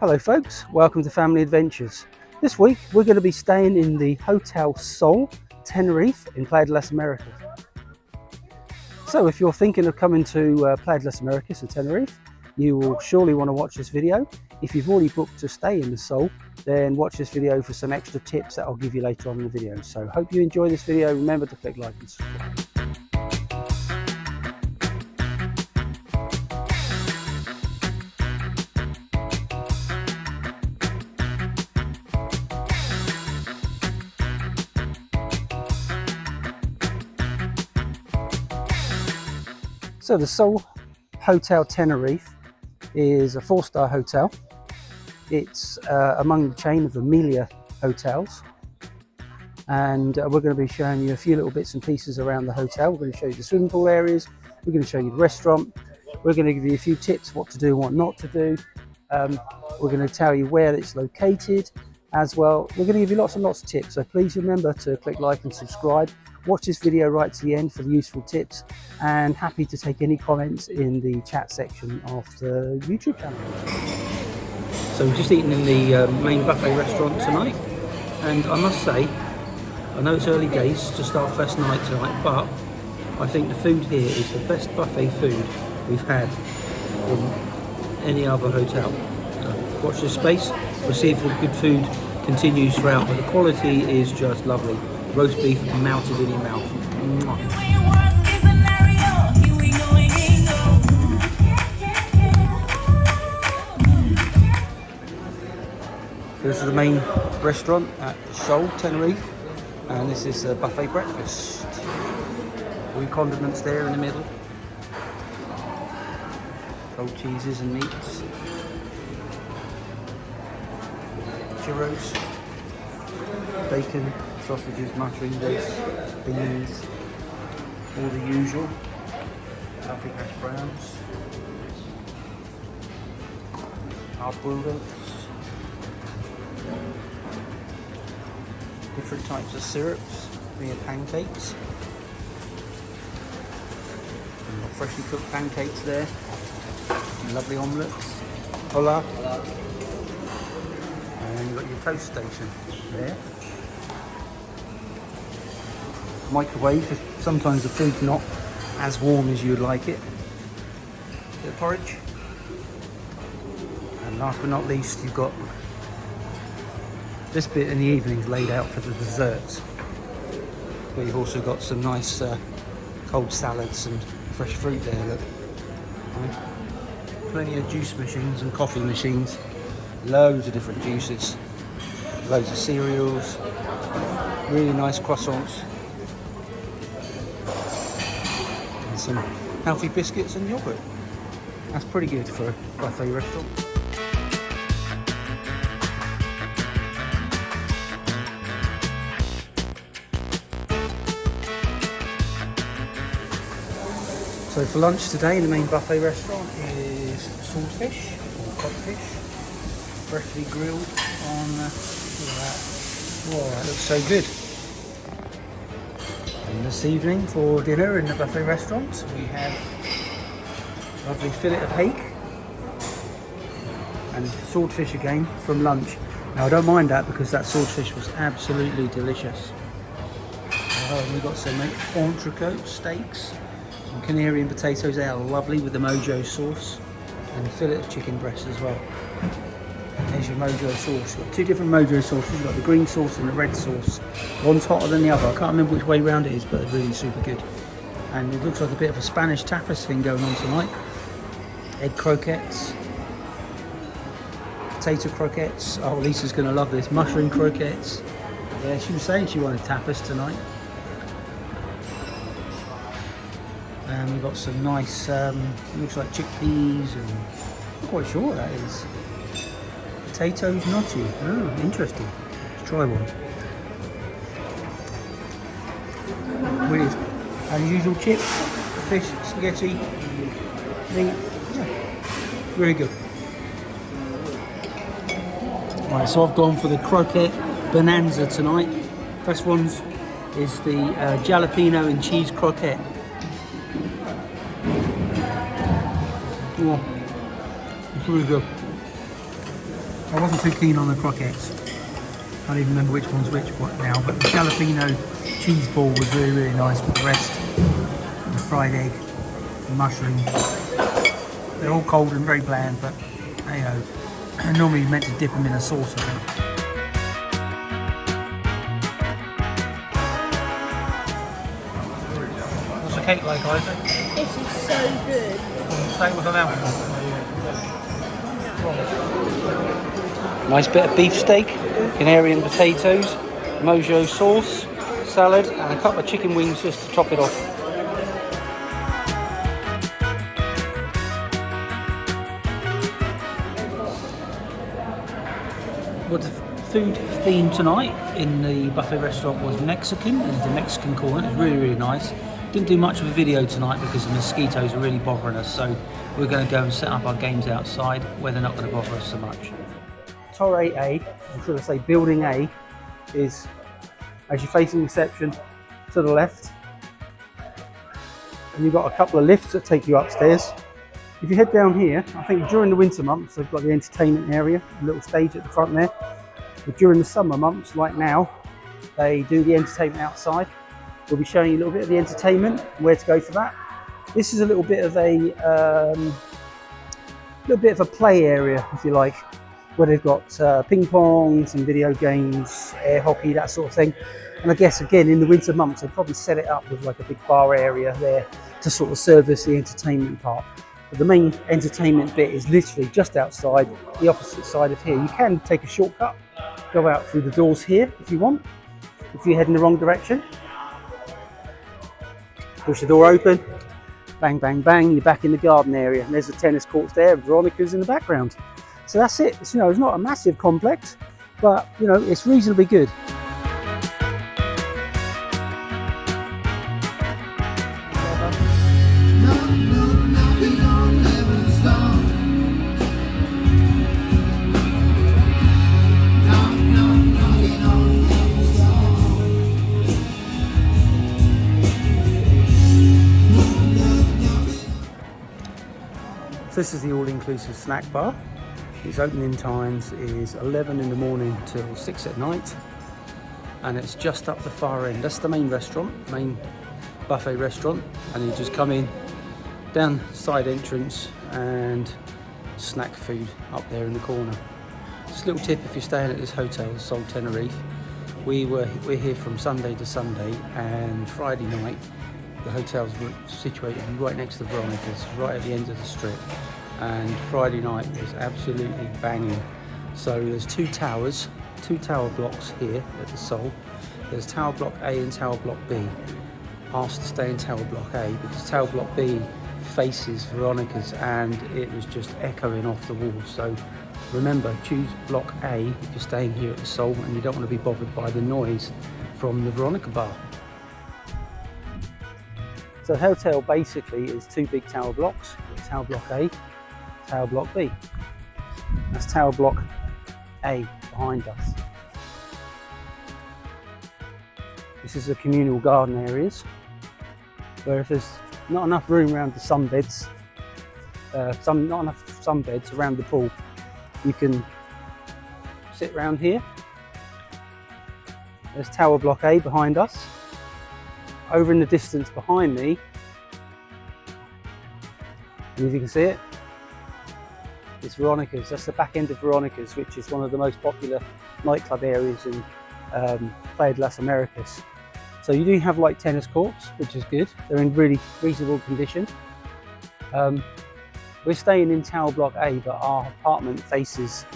Hello folks, welcome to Family Adventures. This week we're going to be staying in the Hotel Sol Tenerife in Playa De Las Americas. So if you're thinking of coming to Playa De Las Americas or Tenerife, you will surely want to watch this video. If you've already booked to stay in the Sol, then watch this video for some extra tips that I'll give you later on in the video. So hope you enjoy this video. Remember to click like and subscribe. So the Sol Hotel Tenerife is a 4-star hotel. It's among the chain of Amelia hotels, and we're going to be showing you a few little bits and pieces around the hotel. We're going to show you the swimming pool areas, we're going to show you the restaurant, we're going to give you a few tips what to do and what not to do. We're going to tell you where it's located as well. We're going to give you lots and lots of tips, so please remember to click like and subscribe. Watch this video right to the end for the useful tips, and happy to take any comments in the chat section of the YouTube channel. So we're just eating in the main buffet restaurant tonight, and I must say, I know it's early days, just our first night tonight, but I think the food here is the best buffet food we've had in any other hotel. Watch this space, we'll see if the good food continues throughout, but the quality is just lovely. Roast beef melted in your mouth. Mwah. This is the main restaurant at Sol Tenerife, and this is a buffet breakfast. All your condiments there in the middle. Cold cheeses and meats. Churros. Bacon, sausages, mushrooms, beans, all the usual. Healthy hash browns. Hard-boiled oats. Different types of syrups, via pancakes. We've got freshly cooked pancakes there. Lovely omelettes. Hola. And you've got your toast station there. Microwave if sometimes the food's not as warm as you would like it. Bit of porridge. And last but not least, you've got this bit in the evenings laid out for the desserts. But you've also got some nice cold salads and fresh fruit there, look. Plenty of juice machines and coffee machines. Loads of different juices. Loads of cereals. Really nice croissants. And some healthy biscuits and yogurt. That's pretty good for a buffet restaurant. So for lunch today in the main buffet restaurant is swordfish or codfish, freshly grilled on, look at that. Whoa, that looks so good. And this evening for dinner in the buffet restaurant we have lovely fillet of hake and swordfish again from lunch. Now I don't mind that because that swordfish was absolutely delicious. We've got some entrecote steaks. Canary and potatoes, they are lovely with the mojo sauce, and a fillet of chicken breast as well. There's your mojo sauce. You've got two different mojo sauces. You've got the green sauce and the red sauce. One's hotter than the other. I can't remember which way round it is, but they're really super good. And it looks like a bit of a Spanish tapas thing going on tonight. Egg croquettes, potato croquettes. Oh, Lisa's going to love this. Mushroom croquettes. Yeah, she was saying she wanted tapas tonight. And we've got some nice, looks like chickpeas, and I'm not quite sure what that is. Potatoes gnocchi. Oh, interesting. Let's try one. Weird. And as usual, chips, fish, spaghetti, meat. Yeah, very good. Right, so I've gone for the croquette bonanza tonight. First one's is the jalapeno and cheese croquette. Oh, it's really good. I wasn't too keen on the croquettes. I don't even remember which one's which now, but the jalapeno cheese ball was really, really nice. But the rest, the fried egg, the mushroom, they're all cold and very bland, but hey ho. Normally you're meant to dip them in a sauce, I think. What's the cake like, Isaac? This is so good. Stay with the mouthful. Nice bit of beef steak, Canarian potatoes, mojo sauce, salad, and a couple of chicken wings just to top it off. Well, the food theme tonight in the buffet restaurant was Mexican, and the Mexican corner. It was really, really nice. Didn't do much of a video tonight because the mosquitoes are really bothering us, so we're going to go and set up our games outside where they're not going to bother us so much. Torre A, or should I say Building A, is as you're facing reception to the left, and you've got a couple of lifts that take you upstairs. If you head down here, I think during the winter months they've got the entertainment area, a little stage at the front there. But during the summer months, like now, they do the entertainment outside. We'll be showing you a little bit of the entertainment, where to go for that. This is a little bit of a play area, if you like, where they've got ping pong, some video games, air hockey, that sort of thing. And I guess again in the winter months they'll probably set it up with like a big bar area there to sort of service the entertainment part. But the main entertainment bit is literally just outside, the opposite side of here. You can take a shortcut, go out through the doors here if you want, if you head in the wrong direction. Push the door open, bang, bang, bang, you're back in the garden area. And there's the tennis courts there, Veronica's in the background. So that's it. It's, it's not a massive complex, but it's reasonably good. So this is the all-inclusive snack bar. Its opening times is 11 in the morning till 6 at night, and it's just up the far end. That's the main restaurant, main buffet restaurant, and you just come in down side entrance and snack food up there in the corner. Just a little tip if you're staying at this hotel, Sol Tenerife. We're here from Sunday to Sunday, and Friday night the hotel's situated right next to Veronica's, right at the end of the strip. And Friday night was absolutely banging. So there's two tower blocks here at the Sol. There's Tower Block A and Tower Block B. Asked to stay in Tower Block A because Tower Block B faces Veronica's and it was just echoing off the walls. So remember, choose Block A if you're staying here at the Sol and you don't want to be bothered by the noise from the Veronica bar. So the hotel basically is two big tower blocks. Tower Block A, Tower Block B. That's Tower Block A behind us. This is the communal garden areas, where if there's not enough room around the sunbeds, not enough sunbeds around the pool, you can sit around here. There's Tower Block A behind us. Over in the distance behind me, and if you can see it, it's Veronica's. That's the back end of Veronica's, which is one of the most popular nightclub areas in Playa De Las Americas. So you do have like tennis courts, which is good. They're in really reasonable condition. We're staying in Tower Block A, but our apartment faces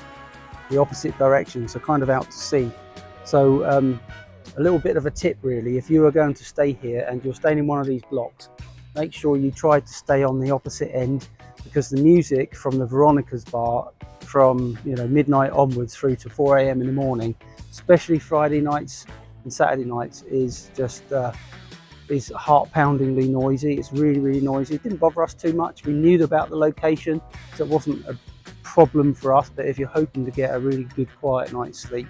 the opposite direction, so kind of out to sea. So a little bit of a tip really, if you are going to stay here and you're staying in one of these blocks, make sure you try to stay on the opposite end, because the music from the Veronica's bar from midnight onwards through to 4 AM in the morning, especially Friday nights and Saturday nights, is just is heart-poundingly noisy. It's really, really noisy. It didn't bother us too much. We knew about the location, so it wasn't a problem for us. But if you're hoping to get a really good quiet night's sleep,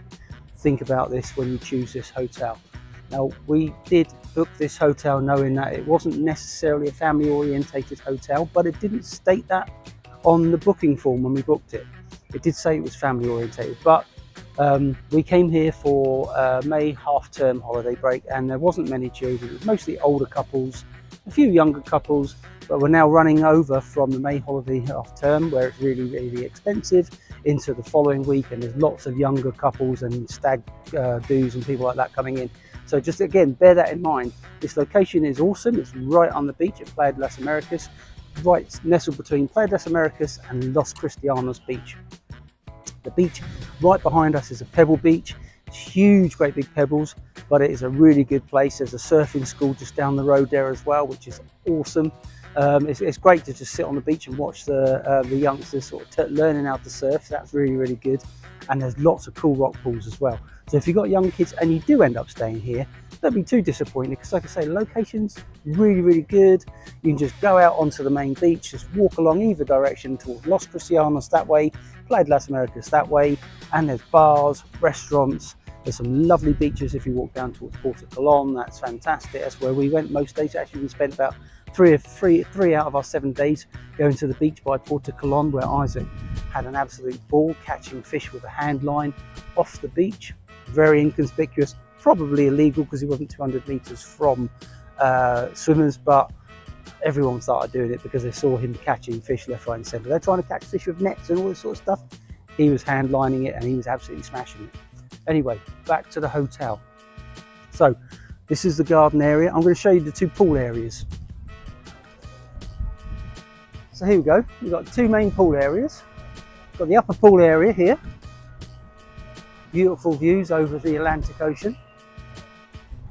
think about this when you choose this hotel. Now, we did book this hotel knowing that it wasn't necessarily a family orientated hotel, but it didn't state that on the booking form when we booked it. It did say it was family orientated, but we came here for May half-term holiday break, and there wasn't many children. It was mostly older couples, a few younger couples, but we're now running over from the May holiday half-term, where it's really, really expensive, into the following week, and there's lots of younger couples and stag do's and people like that coming in. So just again, bear that in mind. This location is awesome. It's right on the beach at Playa De Las Americas, right nestled between Playa De Las Americas and Los Cristianos Beach. The beach right behind us is a pebble beach. It's huge, great big pebbles, but it is a really good place. There's a surfing school just down the road there as well, which is awesome. It's great to just sit on the beach and watch the youngsters sort of learning how to surf. That's really, really good. And there's lots of cool rock pools as well. So if you've got young kids and you do end up staying here, don't be too disappointed, because like I say, the location's really, really good. You can just go out onto the main beach, just walk along either direction towards Los Cristianos that way, Playa De Las Americas that way, and there's bars, restaurants. There's some lovely beaches if you walk down towards Puerto Colón. That's fantastic. That's where we went most days. Actually, we spent about three out of our 7 days going to the beach by Puerto Colón, where Isaac had an absolute ball catching fish with a hand line off the beach. Very inconspicuous, probably illegal because he wasn't 200 meters from swimmers, but everyone started doing it because they saw him catching fish left, right and centre. They're trying to catch fish with nets and all this sort of stuff. He was hand lining it and he was absolutely smashing it. Anyway, back to the hotel. So this is the garden area. I'm going to show you the 2 pool areas. So here we go. We've got 2 main pool areas. Got the upper pool area here. Beautiful views over the Atlantic Ocean.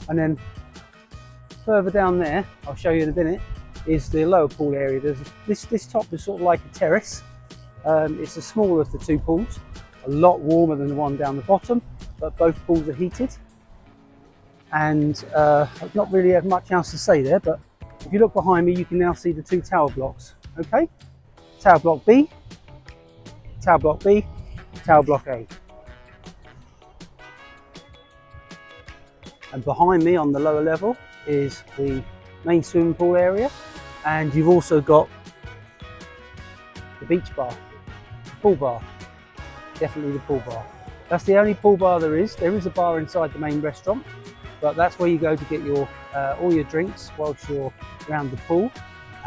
And then further down there, I'll show you in a minute, is the lower pool area. There's this top is sort of like a terrace. It's the smaller of the 2 pools, a lot warmer than the one down the bottom, but both pools are heated. And I've not really had much else to say there, but if you look behind me, you can now see the 2 tower blocks. Okay, tower block B, tower block B, tower block A. And behind me on the lower level is the main swimming pool area, and you've also got the beach bar, the pool bar, definitely the pool bar. That's the only pool bar there is. There is a bar inside the main restaurant, but that's where you go to get your all your drinks whilst you're around the pool.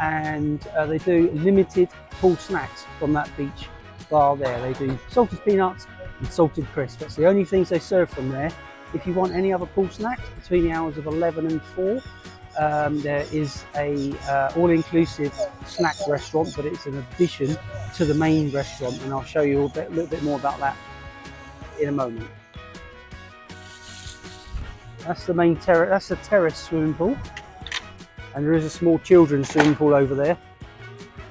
And they do limited pool snacks from that beach bar there. They do salted peanuts and salted crisps. That's the only things they serve from there. If you want any other pool snacks between the hours of 11 and 4, there is a all-inclusive snack restaurant, but it's an addition to the main restaurant, and I'll show you a little bit more about that in a moment. That's the main terrace. That's the terrace swimming pool, and there is a small children's swimming pool over there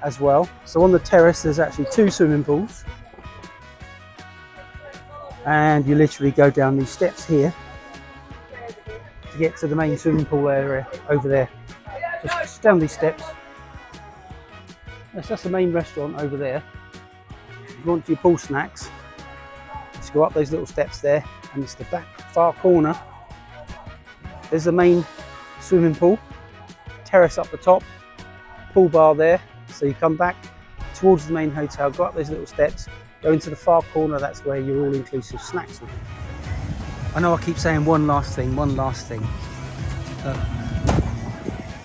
as well. So on the terrace, there's actually 2 swimming pools. And you literally go down these steps here to get to the main swimming pool area over there. Just down these steps. Yes, that's the main restaurant over there. If you want your pool snacks, just go up those little steps there, and it's the back far corner. There's the main swimming pool, terrace up the top, pool bar there. So you come back towards the main hotel, go up those little steps, go into the far corner, that's where your all-inclusive snacks will be. I know I keep saying one last thing.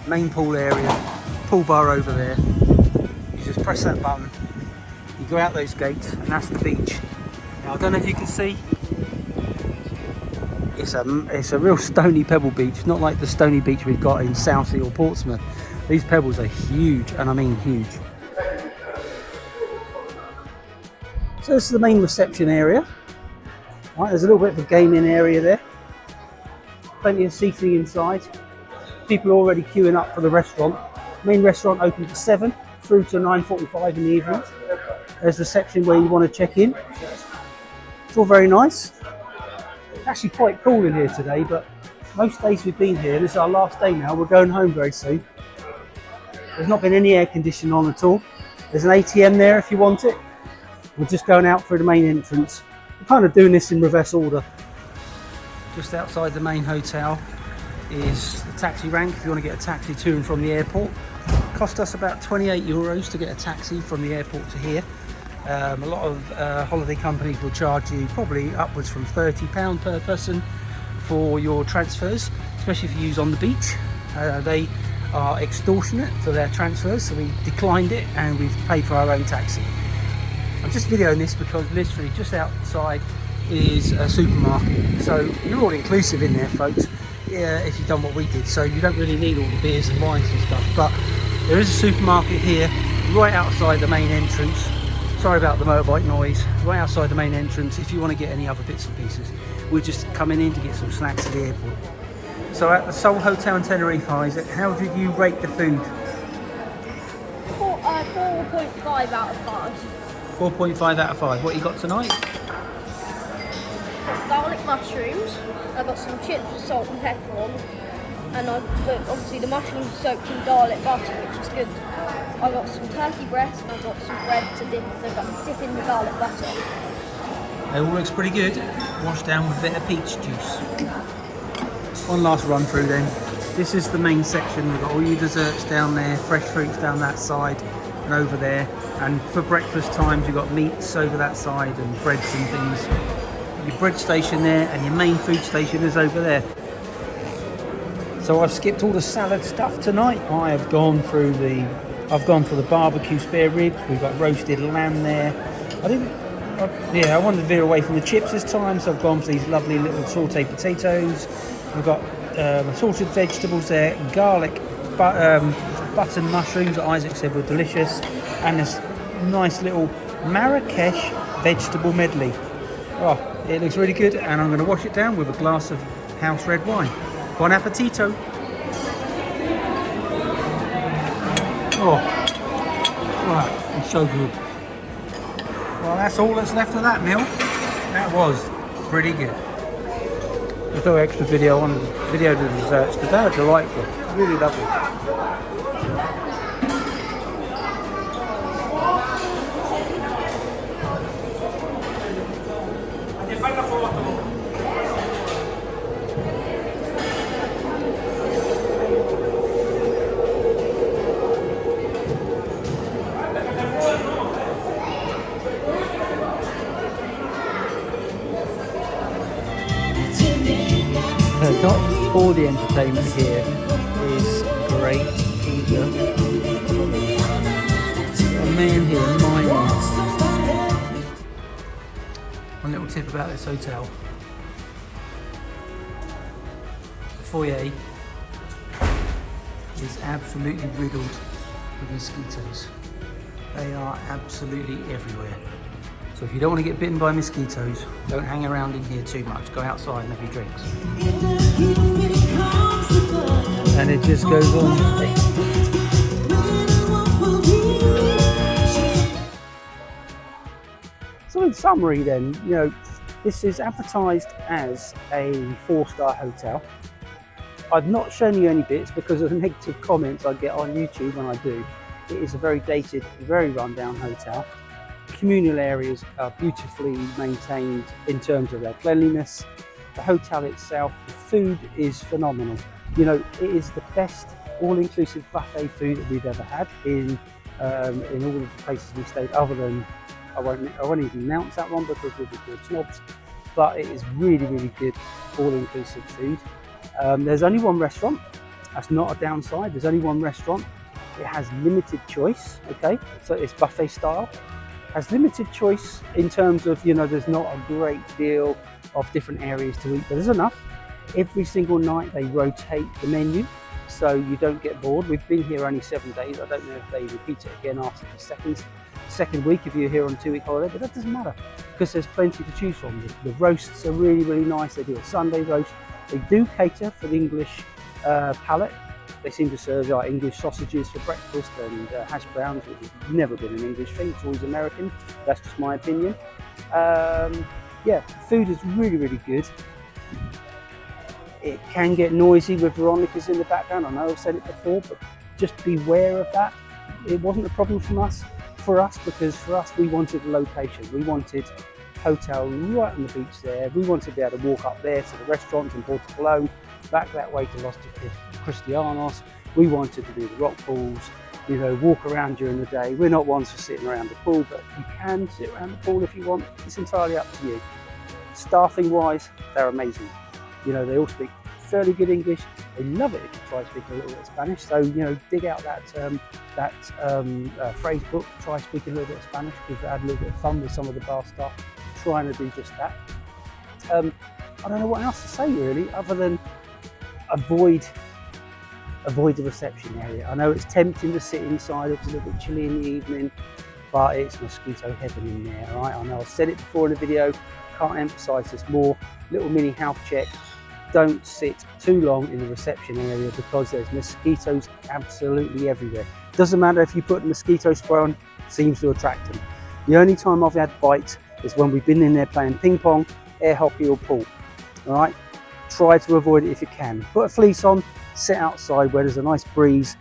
Main pool area, pool bar over there. You just press that button, you go out those gates, and that's the beach. Now I don't know if you can see, it's a real stony pebble beach, not like the stony beach we've got in Southsea or Portsmouth. These pebbles are huge, and I mean huge. So this is the main reception area. Right, there's a little bit of a gaming area there. Plenty of seating inside. People are already queuing up for the restaurant. Main restaurant opens at 7 through to 9:45 in the evening. There's reception where you want to check in. It's all very nice. Actually quite cool in here today, but most days we've been here, this is our last day now, we're going home very soon. There's not been any air conditioning on at all. There's an ATM there if you want it. We're just going out through the main entrance. We're kind of doing this in reverse order. Just outside the main hotel is the taxi rank if you want to get a taxi to and from the airport. It cost us about €28 to get a taxi from the airport to here. A lot of holiday companies will charge you probably upwards from £30 per person for your transfers, especially if you use on the beach. They are extortionate for their transfers, so we declined it and we've paid for our own taxi. I'm just videoing this because literally just outside is a supermarket, so you're all inclusive in there, folks, if you've done what we did, so you don't really need all the beers and wines and stuff. But there is a supermarket here right outside the main entrance. Sorry about the motorbike noise. Right outside the main entrance, if you want to get any other bits and pieces. We're just coming in to get some snacks at the airport. So at the Sol Hotel in Tenerife, Isaac, how did you rate the food? 4.5 out of 5. 4.5 out of 5. What you got tonight? Got garlic mushrooms. I got some chips with salt and pepper on, and obviously the mushrooms are soaked in garlic butter, which is good. I got some turkey breast and I got some bread to dip in the garlic butter. It all looks pretty good. Washed down with a bit of peach juice. One last run through then. This is the main section. We've got all your desserts down there, fresh fruits down that side and over there. And for breakfast times, you've got meats over that side and breads and things. Your bread station there and your main food station is over there. So I've skipped all the salad stuff tonight. I've gone for the barbecue spare ribs. We've got roasted lamb there. I wanted to veer away from the chips this time, so I've gone for these lovely little sauteed potatoes. We've got assorted vegetables there, garlic, button mushrooms that Isaac said were delicious, and this nice little Marrakesh vegetable medley. Oh, it looks really good, and I'm going to wash it down with a glass of house red wine. Bon appetito! Oh, it's so good. Well, that's all that's left of that meal. That was pretty good. There's no extra video on the desserts because they are delightful. Really lovely. Not all the entertainment here is great either. A man here mining. One little tip about this hotel. The foyer is absolutely riddled with mosquitoes. They are absolutely everywhere. So if you don't want to get bitten by mosquitoes, don't hang around in here too much. Go outside and have your drinks. And it just goes on. So in summary then, this is advertised as a 4-star hotel. I've not shown you any bits because of the negative comments I get on YouTube when I do. It is a very dated, very rundown hotel. Communal areas are beautifully maintained in terms of their cleanliness. The hotel itself, the food is phenomenal. It is the best all-inclusive buffet food that we've ever had in all of the places we stayed, other than I won't even announce that one because we'll be called snobs, but it is really, really good all-inclusive food. There's only one restaurant. That's not a downside. There's only one restaurant. It has limited choice, okay? So it's buffet style. Has limited choice in terms of, there's not a great deal of different areas to eat, but there's enough. Every single night they rotate the menu, so you don't get bored. We've been here only 7 days. I don't know if they repeat it again after the second week if you're here on a 2-week holiday, but that doesn't matter because there's plenty to choose from. The roasts are really, really nice. They do a Sunday roast. They do cater for the English palate. They seem to serve English sausages for breakfast and hash browns, which has never been an English thing. It's always American. That's just my opinion. The food is really, really good. It can get noisy with Veronica's in the background. I know I've said it before, but just beware of that. It wasn't a problem for us because for us we wanted a location. We wanted a hotel right on the beach there. We wanted to be able to walk up there to the restaurants in Portobello, back that way to Los Cristianos. We wanted to do the rock pools, you know, walk around during the day. We're not ones for sitting around the pool, but you can sit around the pool if you want. It's entirely up to you. Staffing wise, they're amazing. You know, they all speak fairly good English. They love it if you try speaking a little bit of Spanish. So, you know, dig out that phrase book, try speaking a little bit of Spanish, because I had a little bit of fun with some of the bar staff trying to do just that. I don't know what else to say really, other than avoid the reception area. I know it's tempting to sit inside, it's a little bit chilly in the evening, but it's mosquito heaven in there, right? I know I've said it before in the video, can't emphasize this more. Little mini health check: don't sit too long in the reception area, because there's mosquitoes absolutely everywhere. Doesn't matter if you put mosquito spray on, seems to attract them. The only time I've had bites is when we've been in there playing ping pong, air hockey or pool. All right, try to avoid it if you can. Put a fleece on, sit outside where there's a nice breeze.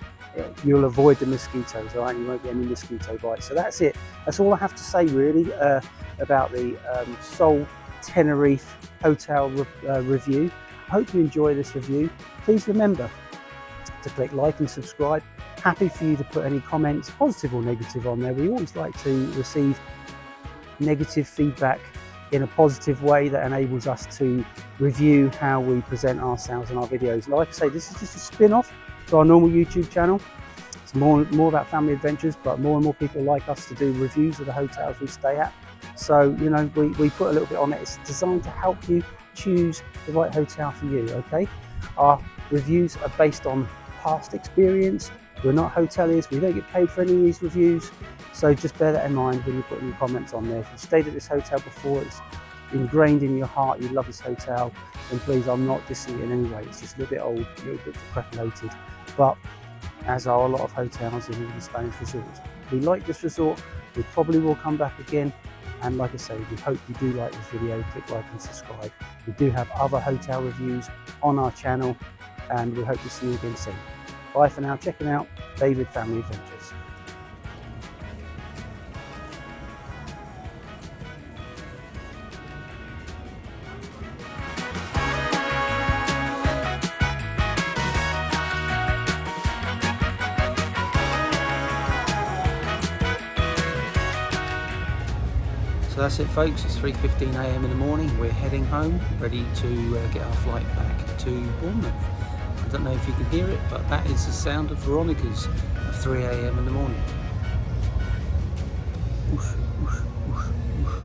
You'll avoid the mosquitoes, all right? You won't get any mosquito bites. So that's it. That's all I have to say really about the Sol Tenerife Hotel review. I hope you enjoy this review. Please remember to click like and subscribe. Happy for you to put any comments, positive or negative, on there. We always like to receive negative feedback in a positive way that enables us to review how we present ourselves in our videos. Like I say, this is just a spin-off to our normal YouTube channel. It's more about family adventures, but more and more people like us to do reviews of the hotels we stay at. So, you know, we put a little bit on it. It's designed to help you choose the right hotel for you, okay? Our reviews are based on past experience. We're not hoteliers, we don't get paid for any of these reviews. So just bear that in mind when you're putting your comments on there. If you've stayed at this hotel before, it's ingrained in your heart, you love this hotel, then please, I'm not dissing it in any way. It's just a little bit old, a little bit decrepitated. But as are a lot of hotels in the Spanish resorts. We like this resort, we probably will come back again. And like I say, we hope you do like this video. Click like and subscribe. We do have other hotel reviews on our channel, and we hope to see you again soon. Bye for now. Checking out David Family Adventures. So that's it folks, it's 3:15 AM in the morning. We're heading home, ready to get our flight back to Bournemouth. I don't know if you can hear it, but that is the sound of Veronica's at 3 AM in the morning. Oof.